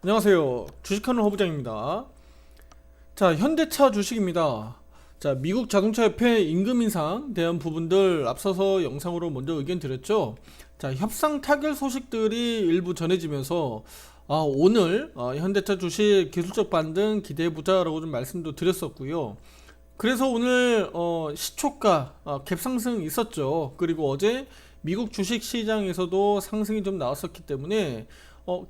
안녕하세요. 주식하는 허부장입니다. 자, 현대차 주식입니다. 자, 미국 자동차협회 임금 인상 대한 부분들 앞서서 영상으로 먼저 의견 드렸죠. 자, 협상 타결 소식들이 일부 전해지면서 오늘 현대차 주식 기술적 반등 기대해보자라고 좀 말씀도 드렸었고요. 그래서 오늘 시초가 갭상승 있었죠. 그리고 어제 미국 주식 시장에서도 상승이 좀 나왔었기 때문에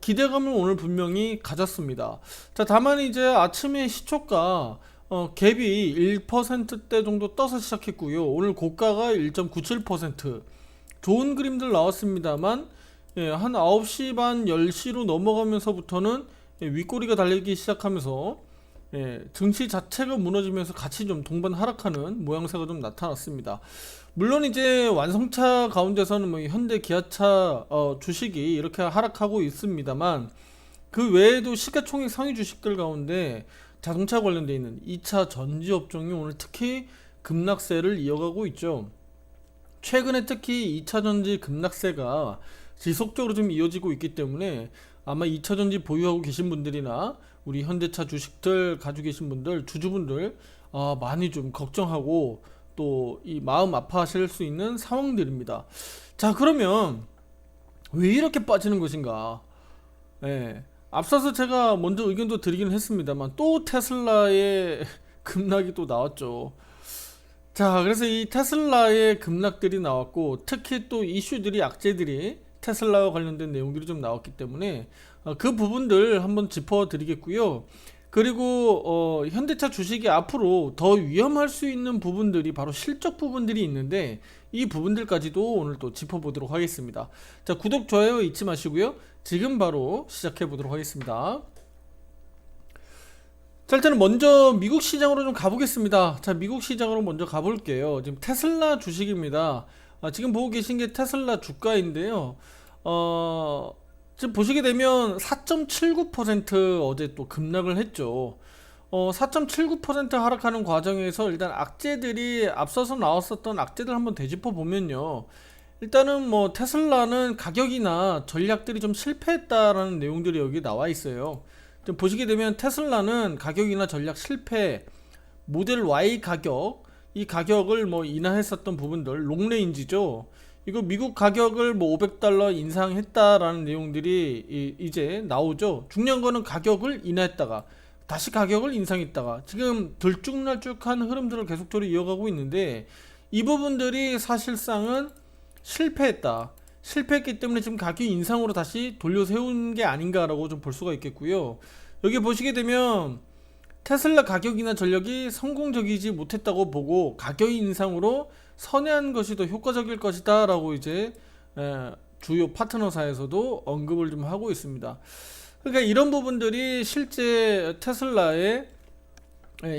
기대감을 오늘 분명히 가졌습니다. 자, 다만 이제 아침에 시초가 갭이 1%대 정도 떠서 시작했고요. 오늘 고가가 1.97%. 좋은 그림들 나왔습니다만 한 9시 반 10시로 넘어가면서부터는 윗꼬리가 달리기 시작하면서 증시 자체가 무너지면서 같이 좀 동반 하락하는 모양새가 좀 나타났습니다. 물론 이제 완성차 가운데서는 뭐 현대 기아차 주식이 이렇게 하락하고 있습니다만 그 외에도 시가총액 상위 주식들 가운데 자동차 관련돼 있는 2차 전지 업종이 오늘 특히 급락세를 이어가고 있죠. 최근에 특히 2차 전지 급락세가 지속적으로 좀 이어지고 있기 때문에 아마 2차 전지 보유하고 계신 분들이나 우리 현대차 주식들 가지고 계신 분들, 주주분들 많이 좀 걱정하고 또 이 마음 아파하실 수 있는 상황들입니다. 자, 그러면 왜 이렇게 빠지는 것인가? 앞서서 제가 먼저 의견도 드리긴 했습니다만 또 테슬라의 급락이 또 나왔죠. 자, 그래서 이 테슬라의 급락들이 나왔고 특히 또 이슈들이 악재들이 테슬라와 관련된 내용들이 좀 나왔기 때문에 그 부분들 한번 짚어드리겠고요. 그리고 현대차 주식이 앞으로 더 위험할 수 있는 부분들이 바로 실적 부분들이 있는데 이 부분들까지도 오늘 또 짚어보도록 하겠습니다. 자, 구독, 좋아요 잊지 마시고요. 지금 바로 시작해 보도록 하겠습니다. 자, 일단은 먼저 미국 시장으로 좀 가보겠습니다. 자, 미국 시장으로 먼저 가볼게요. 지금 테슬라 주식입니다. 지금 보고 계신 게 테슬라 주가인데요. 지금 보시게 되면 4.79% 어제 또 급락을 했죠. 4.79% 하락하는 과정에서 일단 악재들이 앞서서 나왔었던 악재들 한번 되짚어 보면요. 일단은 뭐 테슬라는 가격이나 전략들이 좀 실패했다라는 내용들이 여기 나와 있어요. 좀 보시게 되면 테슬라는 가격이나 전략 실패, 모델 Y 가격, 이 가격을 뭐 인하했었던 부분들, 롱레인지죠. 이거 미국 가격을 뭐 $500 인상했다라는 내용들이 이제 나오죠. 중요한 거는 가격을 인하했다가 다시 가격을 인상했다가 지금 들쭉날쭉한 흐름들을 계속적으로 이어가고 있는데 이 부분들이 사실상은 실패했다. 실패했기 때문에 지금 가격 인상으로 다시 돌려 세운 게 아닌가라고 좀 볼 수가 있겠고요. 여기 보시게 되면 테슬라 가격이나 전력이 성공적이지 못했다고 보고 가격 인상으로 선회한 것이 더 효과적일 것이다 라고 이제 주요 파트너사에서도 언급을 좀 하고 있습니다. 그러니까 이런 부분들이 실제 테슬라의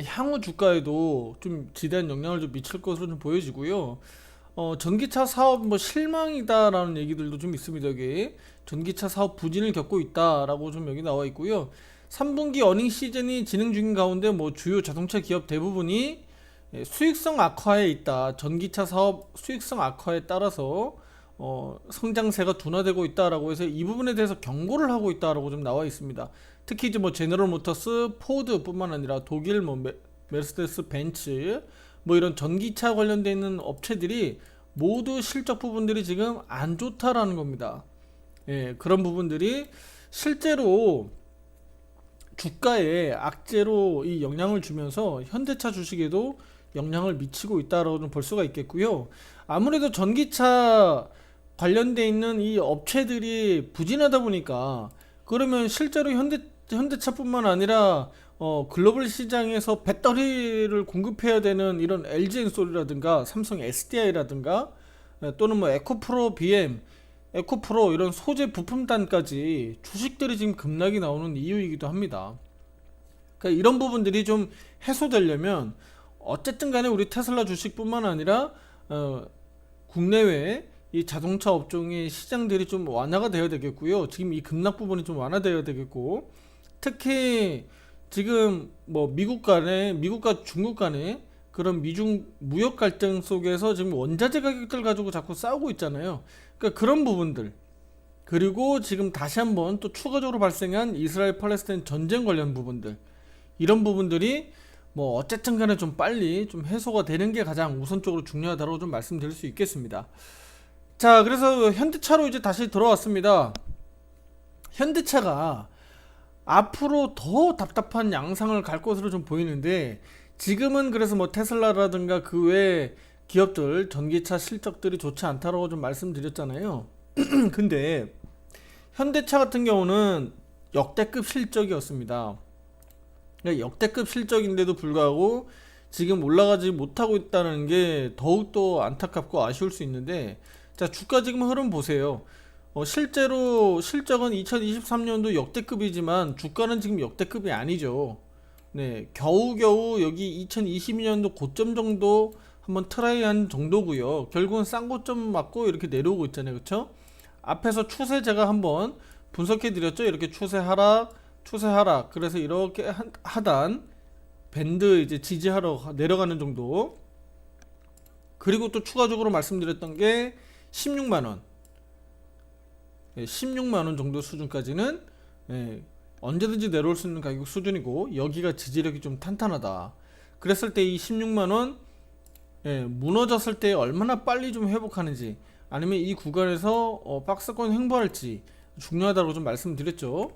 향후 주가에도 좀 지대한 영향을 좀 미칠 것으로 좀 보여지고요. 전기차 사업 뭐 실망이다라는 얘기들도 좀 있습니다. 여기 전기차 사업 부진을 겪고 있다라고 좀 여기 나와 있고요. 3분기 어닝 시즌이 진행 중인 가운데 뭐 주요 자동차 기업 대부분이 수익성 악화에 있다. 전기차 사업 수익성 악화에 따라서 성장세가 둔화되고 있다라고 해서 이 부분에 대해서 경고를 하고 있다라고 좀 나와 있습니다. 특히 이제 뭐 제너럴 모터스, 포드뿐만 아니라 독일 뭐 메르세데스 벤츠 뭐 이런 전기차 관련돼 있는 업체들이 모두 실적 부분들이 지금 안 좋다라는 겁니다. 그런 부분들이 실제로 주가에 악재로 이 영향을 주면서 현대차 주식에도 영향을 미치고 있다라고 좀 볼 수가 있겠고요. 아무래도 전기차 관련돼 있는 이 업체들이 부진하다 보니까 그러면 실제로 현대차뿐만 아니라 글로벌 시장에서 배터리를 공급해야 되는 이런 LG엔솔이라든가 삼성 SDI라든가 또는 뭐 에코프로 BM, 에코프로 이런 소재 부품단까지 주식들이 지금 급락이 나오는 이유이기도 합니다. 그러니까 이런 부분들이 좀 해소되려면 어쨌든 간에 우리 테슬라 주식뿐만 아니라 국내외 이 자동차 업종의 시장들이 좀 완화가 되어야 되겠고요. 지금 이 급락 부분이 좀 완화되어야 되겠고 특히 지금 뭐 미국과 중국 간에 그런 미중 무역 갈등 속에서 지금 원자재 가격들 가지고 자꾸 싸우고 있잖아요. 그러니까 그런 부분들 그리고 지금 다시 한번 또 추가적으로 발생한 이스라엘 팔레스타인 전쟁 관련 부분들, 이런 부분들이 뭐 어쨌든 간에 좀 빨리 좀 해소가 되는 게 가장 우선적으로 중요하다고 좀 말씀드릴 수 있겠습니다. 자, 그래서 현대차로 이제 다시 돌아왔습니다. 현대차가 앞으로 더 답답한 양상을 갈 것으로 좀 보이는데, 지금은 그래서 뭐 테슬라라든가 그 외 기업들 전기차 실적들이 좋지 않다라고 좀 말씀드렸잖아요. 근데 현대차 같은 경우는 역대급 실적이었습니다. 그러니까 역대급 실적인데도 불구하고 지금 올라가지 못하고 있다는 게 더욱더 안타깝고 아쉬울 수 있는데, 자, 주가 지금 흐름 보세요. 실제로 실적은 2023년도 역대급이지만 주가는 지금 역대급이 아니죠. 네, 겨우겨우 여기 2022년도 고점 정도 한번 트라이한 정도고요. 결국은 싼 고점 맞고 이렇게 내려오고 있잖아요, 그쵸? 앞에서 추세 제가 한번 분석해 드렸죠. 이렇게 추세 하락, 추세 하락. 그래서 이렇게 하단 밴드 이제 지지하러 내려가는 정도. 그리고 또 추가적으로 말씀드렸던 게 16만원, 16만원 정도 수준까지는 언제든지 내려올 수 있는 가격 수준이고, 여기가 지지력이 좀 탄탄하다. 그랬을 때 이 16만원 무너졌을 때 얼마나 빨리 좀 회복하는지, 아니면 이 구간에서 박스권 횡보할지 중요하다고 좀 말씀드렸죠.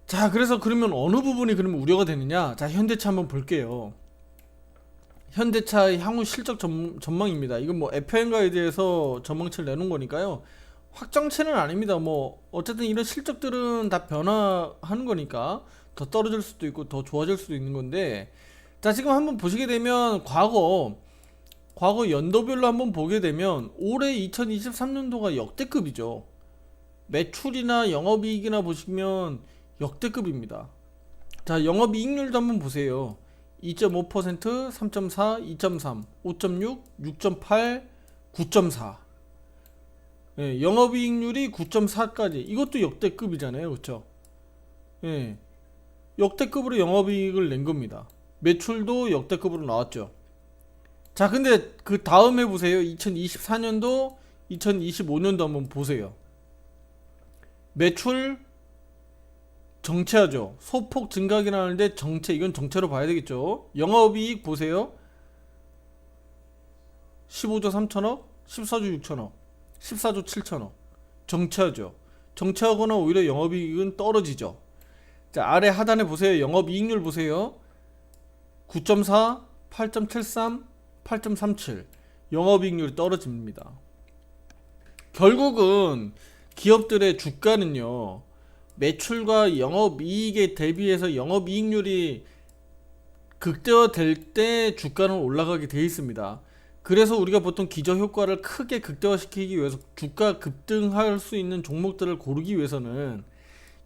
자, 그래서 그러면 어느 부분이 그러면 우려가 되느냐? 자, 현대차 한번 볼게요. 현대차의 향후 실적 전망입니다. 이건 뭐 FN가에 대해서 전망치를 내놓은 거니까요. 확정치는 아닙니다. 뭐 어쨌든 이런 실적들은 다 변화하는 거니까 더 떨어질 수도 있고 더 좋아질 수도 있는 건데, 자, 지금 한번 보시게 되면 과거 연도별로 한번 보게 되면 올해 2023년도가 역대급이죠. 매출이나 영업이익이나 보시면 역대급입니다. 자, 영업이익률도 한번 보세요. 2.5%, 3.4, 2.3, 5.6, 6.8, 9.4. 영업이익률이 9.4까지. 이것도 역대급이잖아요, 그렇죠? 역대급으로 영업이익을 낸 겁니다. 매출도 역대급으로 나왔죠. 자, 근데 그 다음에 보세요. 2024년도, 2025년도 한번 보세요. 매출 정체하죠. 소폭 증가하긴 하는데 정체, 이건 정체로 봐야 되겠죠. 영업이익 보세요. 15조 3천억, 14조 6천억, 14조 7천억. 정체하죠. 정체하거나 오히려 영업이익은 떨어지죠. 자, 아래 하단에 보세요. 영업이익률 보세요. 9.4, 8.73, 8.37. 영업이익률이 떨어집니다. 결국은 기업들의 주가는요, 매출과 영업이익에 대비해서 영업이익률이 극대화될 때 주가는 올라가게 되어 있습니다. 그래서 우리가 보통 기저효과를 크게 극대화시키기 위해서 주가 급등할 수 있는 종목들을 고르기 위해서는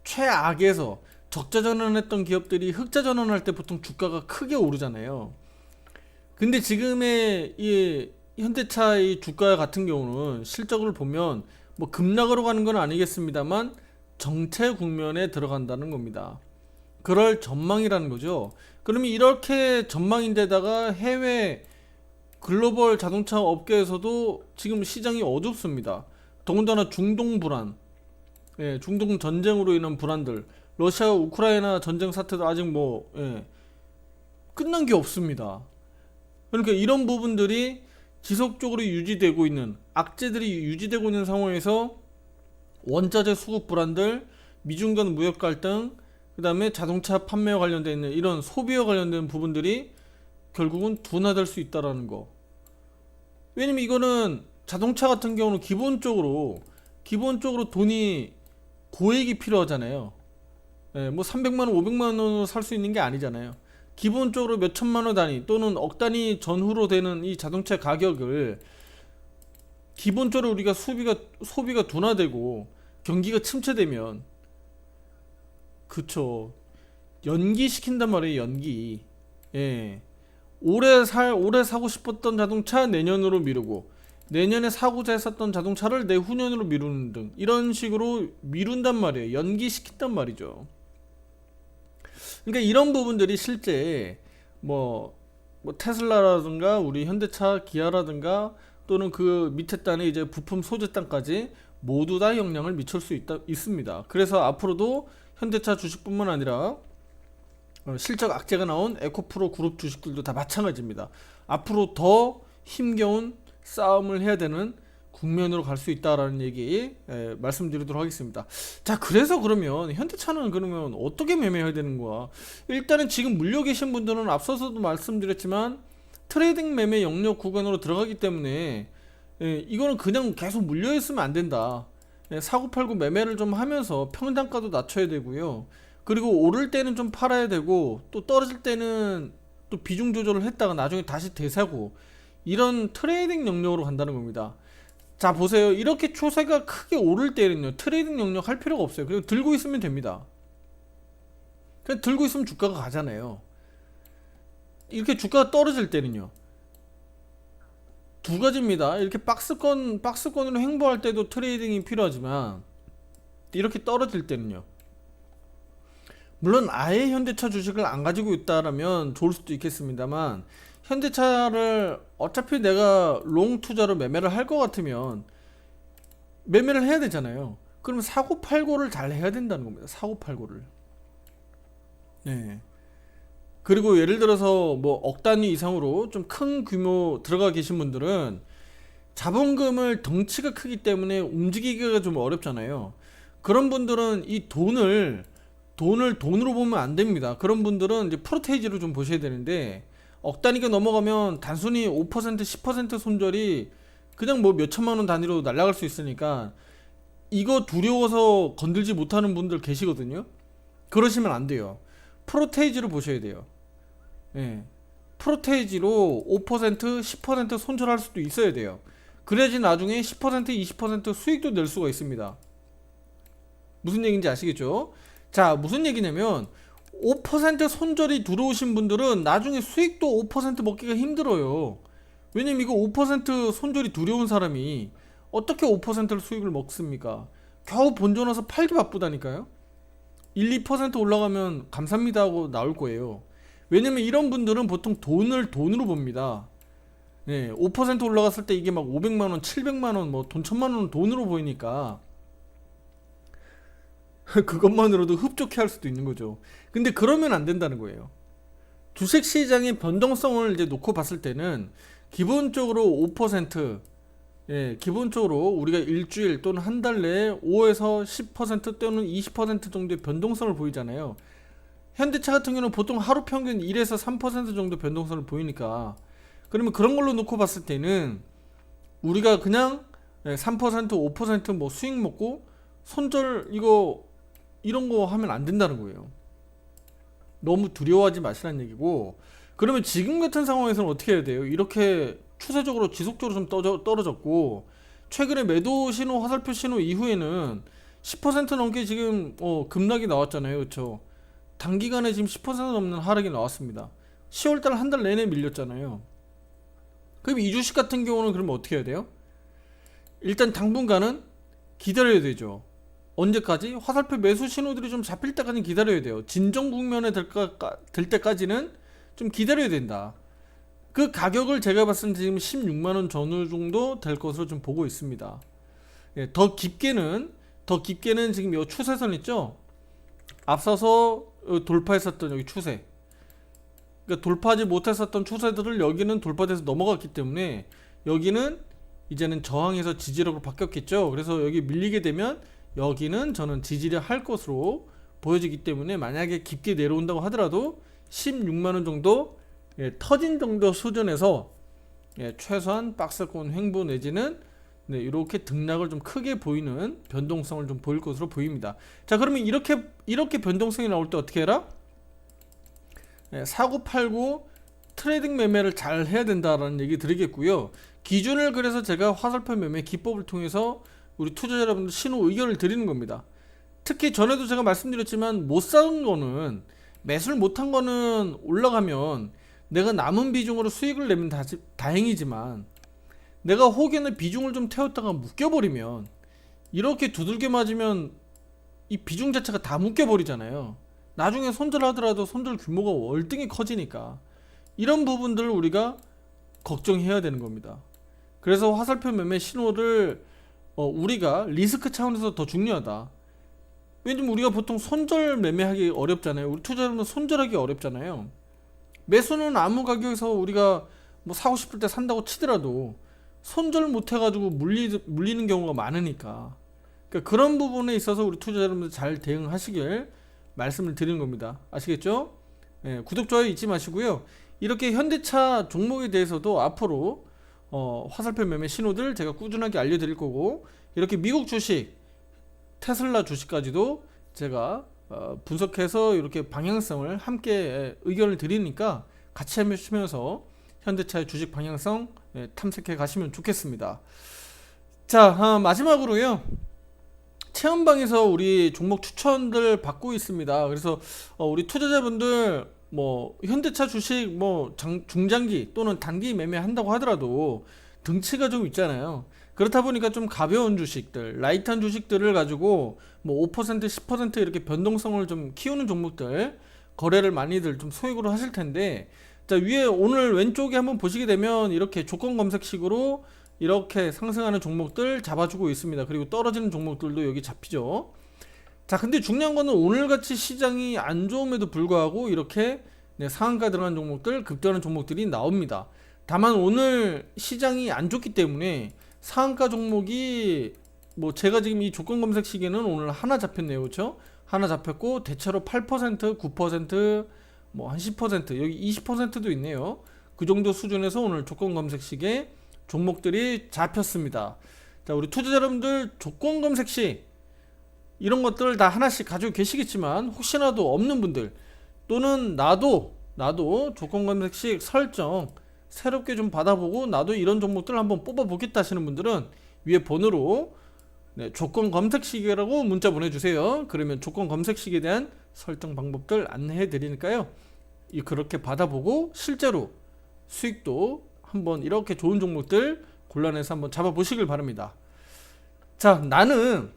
최악에서 적자전환했던 기업들이 흑자전환할 때 보통 주가가 크게 오르잖아요. 근데 지금의 이 현대차의 주가 같은 경우는 실적을 보면 뭐 급락으로 가는 건 아니겠습니다만 정체 국면에 들어간다는 겁니다. 그럴 전망이라는 거죠. 그러면 이렇게 전망인데다가 해외 글로벌 자동차 업계에서도 지금 시장이 어둡습니다. 더군다나 중동 불안, 중동 전쟁으로 인한 불안들, 러시아 우크라이나 전쟁 사태도 아직 뭐 끝난 게 없습니다. 그러니까 이런 부분들이 지속적으로 유지되고 있는, 악재들이 유지되고 있는 상황에서 원자재 수급 불안들, 미중 간 무역 갈등, 그 다음에 자동차 판매와 관련되어 있는 이런 소비와 관련된 부분들이 결국은 둔화될 수 있다라는 거. 왜냐면 이거는 자동차 같은 경우는 기본적으로 돈이 고액이 필요하잖아요. 뭐 300만원, 500만원으로 살 수 있는 게 아니잖아요. 기본적으로 몇 천만원 단위 또는 억 단위 전후로 되는 이 자동차 가격을 기본적으로 우리가 소비가 둔화되고 경기가 침체되면, 그쵸, 연기시킨단 말이에요. 연기. 올해 사고 싶었던 자동차 내년으로 미루고, 내년에 사고자 했었던 자동차를 내후년으로 미루는 등 이런 식으로 미룬단 말이에요. 연기시킨단 말이죠. 그러니까 이런 부분들이 실제 뭐 테슬라라든가 우리 현대차, 기아라든가 또는 그 밑에 단에 이제 부품 소재 단까지 모두 다 영향을 미칠 수 있습니다. 그래서 앞으로도 현대차 주식뿐만 아니라 실적 악재가 나온 에코프로 그룹 주식들도 다 마찬가지입니다. 앞으로 더 힘겨운 싸움을 해야 되는 국면으로 갈 수 있다라는 얘기 말씀드리도록 하겠습니다. 자, 그래서 그러면 현대차는 그러면 어떻게 매매해야 되는 거야? 일단은 지금 물려 계신 분들은 앞서서도 말씀드렸지만 트레이딩 매매 영역 구간으로 들어가기 때문에 이거는 그냥 계속 물려 있으면 안 된다. 사고팔고 매매를 좀 하면서 평단가도 낮춰야 되고요. 그리고 오를 때는 좀 팔아야 되고 또 떨어질 때는 또 비중 조절을 했다가 나중에 다시 되사고, 이런 트레이딩 영역으로 간다는 겁니다. 자, 보세요. 이렇게 추세가 크게 오를 때는요, 트레이딩 영역 할 필요가 없어요. 그냥 들고 있으면 됩니다. 그냥 들고 있으면 주가가 가잖아요. 이렇게 주가가 떨어질 때는요, 두 가지입니다. 이렇게 박스권으로 횡보할 때도 트레이딩이 필요하지만, 이렇게 떨어질 때는요, 물론 아예 현대차 주식을 안 가지고 있다라면 좋을 수도 있겠습니다만, 현대차를 어차피 내가 롱 투자로 매매를 할 것 같으면 매매를 해야 되잖아요. 그러면 사고팔고를 잘 해야 된다는 겁니다. 사고팔고를. 네. 그리고 예를 들어서 뭐 억 단위 이상으로 좀 큰 규모 들어가 계신 분들은 자본금을 덩치가 크기 때문에 움직이기가 좀 어렵잖아요. 그런 분들은 이 돈을 돈으로 보면 안 됩니다. 그런 분들은 이제 프로테이지로 좀 보셔야 되는데, 억 단위가 넘어가면 단순히 5% 10% 손절이 그냥 뭐 몇천만 원 단위로 날아갈 수 있으니까 이거 두려워서 건들지 못하는 분들 계시거든요. 그러시면 안 돼요. 프로테이지로 보셔야 돼요. 예. 프로테이지로 5% 10% 손절할 수도 있어야 돼요. 그래야지 나중에 10% 20% 수익도 낼 수가 있습니다. 무슨 얘기인지 아시겠죠? 자, 무슨 얘기냐면 5% 손절이 들어오신 분들은 나중에 수익도 5% 먹기가 힘들어요. 왜냐면 이거 5% 손절이 두려운 사람이 어떻게 5%를 수익을 먹습니까? 겨우 본전 와서 팔기 바쁘다니까요. 1, 2% 올라가면 감사합니다 하고 나올 거예요. 왜냐면 이런 분들은 보통 돈으로 봅니다. 네, 5% 올라갔을 때 이게 막 500만원, 700만원, 뭐 돈 1000만원 돈으로 보이니까 그것만으로도 흡족해 할 수도 있는 거죠. 근데 그러면 안 된다는 거예요. 주식시장의 변동성을 이제 놓고 봤을 때는 기본적으로 5%, 기본적으로 우리가 일주일 또는 한 달 내에 5에서 10% 또는 20% 정도의 변동성을 보이잖아요. 현대차 같은 경우는 보통 하루 평균 1에서 3% 정도 변동성을 보이니까, 그러면 그런 걸로 놓고 봤을 때는 우리가 그냥 3% 5% 뭐 수익 먹고 손절 이런 거 하면 안 된다는 거예요. 너무 두려워하지 마시라는 얘기고, 그러면 지금 같은 상황에서는 어떻게 해야 돼요? 이렇게 추세적으로 지속적으로 좀 떨어졌고, 최근에 매도 신호, 화살표 신호 이후에는 10% 넘게 지금 급락이 나왔잖아요. 그렇죠? 단기간에 지금 10% 넘는 하락이 나왔습니다. 10월달 한 달 내내 밀렸잖아요. 그럼 이 주식 같은 경우는 그러면 어떻게 해야 돼요? 일단 당분간은 기다려야 되죠. 언제까지? 화살표 매수 신호들이 좀 잡힐 때까지 기다려야 돼요. 진정 국면에 될 때까지는 좀 기다려야 된다. 그 가격을 제가 봤을 때 지금 16만원 전후 정도 될 것으로 좀 보고 있습니다. 더 깊게는 지금 이 추세선 있죠? 앞서서 돌파했었던 여기 추세, 그러니까 돌파하지 못했었던 추세들을 여기는 돌파돼서 넘어갔기 때문에 여기는 이제는 저항에서 지지력으로 바뀌었겠죠. 그래서 여기 밀리게 되면 여기는 저는 지지를 할 것으로 보여지기 때문에, 만약에 깊게 내려온다고 하더라도 16만원 정도 터진 정도 수준에서 최소한 박스권 횡보 내지는 이렇게 등락을 좀 크게 보이는 변동성을 좀 보일 것으로 보입니다. 자, 그러면 이렇게 변동성이 나올 때 어떻게 해라? 사고 팔고 트레이딩 매매를 잘 해야 된다라는 얘기 드리겠고요. 기준을 그래서 제가 화살표 매매 기법을 통해서 우리 투자자 여러분들 신호 의견을 드리는 겁니다. 특히 전에도 제가 말씀드렸지만 못 사는 거는, 매수를 못한 거는 올라가면 내가 남은 비중으로 수익을 내면 다행이지만, 내가 혹여나 비중을 좀 태웠다가 묶여버리면, 이렇게 두들겨 맞으면 이 비중 자체가 다 묶여버리잖아요. 나중에 손절하더라도 손절 규모가 월등히 커지니까 이런 부분들을 우리가 걱정해야 되는 겁니다. 그래서 화살표 매매 신호를 우리가 리스크 차원에서 더 중요하다. 왜냐면 우리가 보통 손절 매매하기 어렵잖아요. 우리 투자자는 손절하기 어렵잖아요. 매수는 아무 가격에서 우리가 뭐 사고 싶을 때 산다고 치더라도 손절 못 해가지고 물리는 경우가 많으니까, 그러니까 그런 부분에 있어서 우리 투자자 여러분들 잘 대응하시길 말씀을 드리는 겁니다. 아시겠죠? 예, 구독, 좋아요 잊지 마시고요. 이렇게 현대차 종목에 대해서도 앞으로 화살표 매매 신호들 제가 꾸준하게 알려드릴 거고, 이렇게 미국 주식, 테슬라 주식까지도 제가 분석해서 이렇게 방향성을 함께 의견을 드리니까 같이 하시면서 현대차의 주식 방향성 탐색해 가시면 좋겠습니다. 자, 마지막으로요. 체험방에서 우리 종목 추천들 받고 있습니다. 그래서 우리 투자자분들 뭐 현대차 주식 뭐 중장기 또는 단기 매매한다고 하더라도 등치가 좀 있잖아요. 그렇다 보니까 좀 가벼운 주식들, 라이트한 주식들을 가지고 뭐 5%, 10% 이렇게 변동성을 좀 키우는 종목들 거래를 많이들 좀 소액으로 하실 텐데, 자, 위에 오늘 왼쪽에 한번 보시게 되면 이렇게 조건 검색식으로 이렇게 상승하는 종목들 잡아주고 있습니다. 그리고 떨어지는 종목들도 여기 잡히죠. 자, 근데 중요한 거는 오늘같이 시장이 안 좋음에도 불구하고 이렇게 상한가 들어간 종목들, 급등하는 종목들이 나옵니다. 다만 오늘 시장이 안 좋기 때문에 상한가 종목이 뭐 제가 지금 이 조건 검색 시기에는 오늘 하나 잡혔네요. 그렇죠? 하나 잡혔고 대체로 8%, 9%, 뭐 한 10%, 여기 20%도 있네요. 그 정도 수준에서 오늘 조건 검색 시기에 종목들이 잡혔습니다. 자, 우리 투자자 여러분들 조건 검색 시 이런 것들 다 하나씩 가지고 계시겠지만, 혹시나도 없는 분들 또는 나도 조건 검색식 설정 새롭게 좀 받아보고 나도 이런 종목들 한번 뽑아보겠다 하시는 분들은 위에 번호로 조건 검색식이라고 문자 보내주세요. 그러면 조건 검색식에 대한 설정 방법들 안내해 드리니까요, 그렇게 받아보고 실제로 수익도 한번 이렇게 좋은 종목들 골라내서 한번 잡아보시길 바랍니다. 자, 나는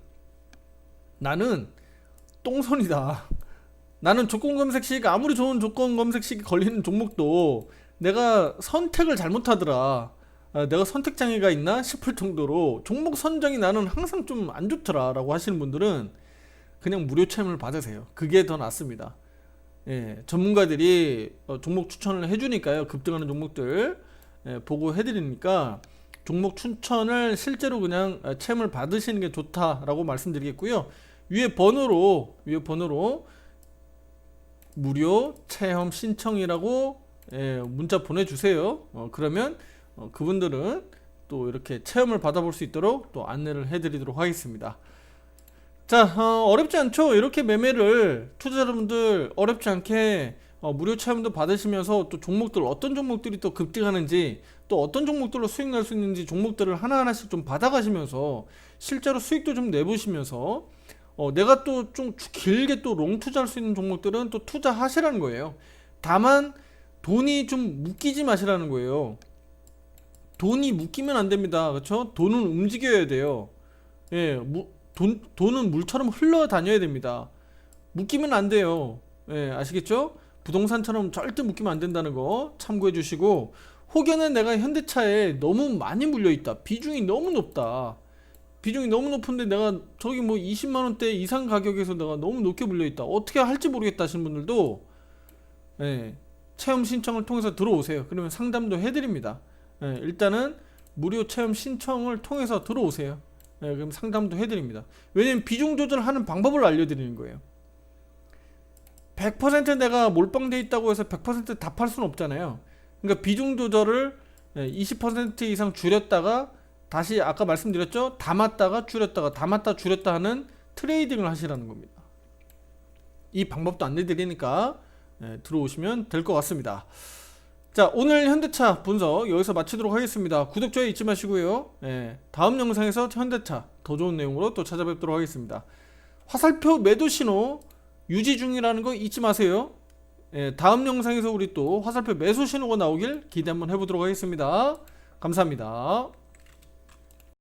똥손이다. 나는 조건 검색식, 아무리 좋은 조건 검색식이 걸리는 종목도 내가 선택을 잘못하더라, 내가 선택 장애가 있나 싶을 정도로 종목 선정이 나는 항상 좀 안 좋더라 라고 하시는 분들은 그냥 무료 체험을 받으세요. 그게 더 낫습니다. 예, 전문가들이 종목 추천을 해주니까요. 급등하는 종목들 보고 해드리니까 종목 추천을 실제로 그냥 체험을 받으시는 게 좋다라고 말씀드리겠고요. 위에 번호로 무료 체험 신청이라고 문자 보내주세요. 그러면 그분들은 또 이렇게 체험을 받아볼 수 있도록 또 안내를 해드리도록 하겠습니다. 자, 어렵지 않죠? 이렇게 매매를 투자자 여러분들 어렵지 않게 무료 체험도 받으시면서 또 종목들, 어떤 종목들이 또 급등하는지, 또 어떤 종목들로 수익 날 수 있는지 종목들을 하나하나씩 좀 받아가시면서 실제로 수익도 좀 내보시면서 내가 또 좀 길게 또 롱 투자할 수 있는 종목들은 또 투자하시라는 거예요. 다만 돈이 좀 묶이지 마시라는 거예요. 돈이 묶이면 안 됩니다. 그렇죠? 돈은 움직여야 돼요. 예, 돈은 물처럼 흘러다녀야 됩니다. 묶이면 안 돼요. 예, 아시겠죠? 부동산처럼 절대 묶이면 안 된다는 거 참고해 주시고, 혹여는 내가 현대차에 너무 많이 물려있다, 비중이 너무 높다, 비중이 너무 높은데 내가 저기 뭐 20만원대 이상 가격에서 내가 너무 높게 물려있다, 어떻게 할지 모르겠다 하시는 분들도 체험 신청을 통해서 들어오세요. 그러면 상담도 해드립니다. 일단은 무료 체험 신청을 통해서 들어오세요. 그럼 상담도 해드립니다. 왜냐면 비중 조절하는 방법을 알려드리는 거예요. 100% 내가 몰빵돼 있다고 해서 100% 다 팔 수는 없잖아요. 그러니까 비중 조절을 20% 이상 줄였다가 다시 아까 말씀드렸죠, 담았다가 줄였다가 담았다 줄였다 하는 트레이딩을 하시라는 겁니다. 이 방법도 안내드리니까 들어오시면 될 것 같습니다. 자, 오늘 현대차 분석 여기서 마치도록 하겠습니다. 구독, 좋아요 잊지 마시고요. 다음 영상에서 현대차 더 좋은 내용으로 또 찾아뵙도록 하겠습니다. 화살표 매도 신호 유지 중이라는 거 잊지 마세요. 다음 영상에서 우리 또 화살표 매수 신호가 나오길 기대 한번 해보도록 하겠습니다. 감사합니다.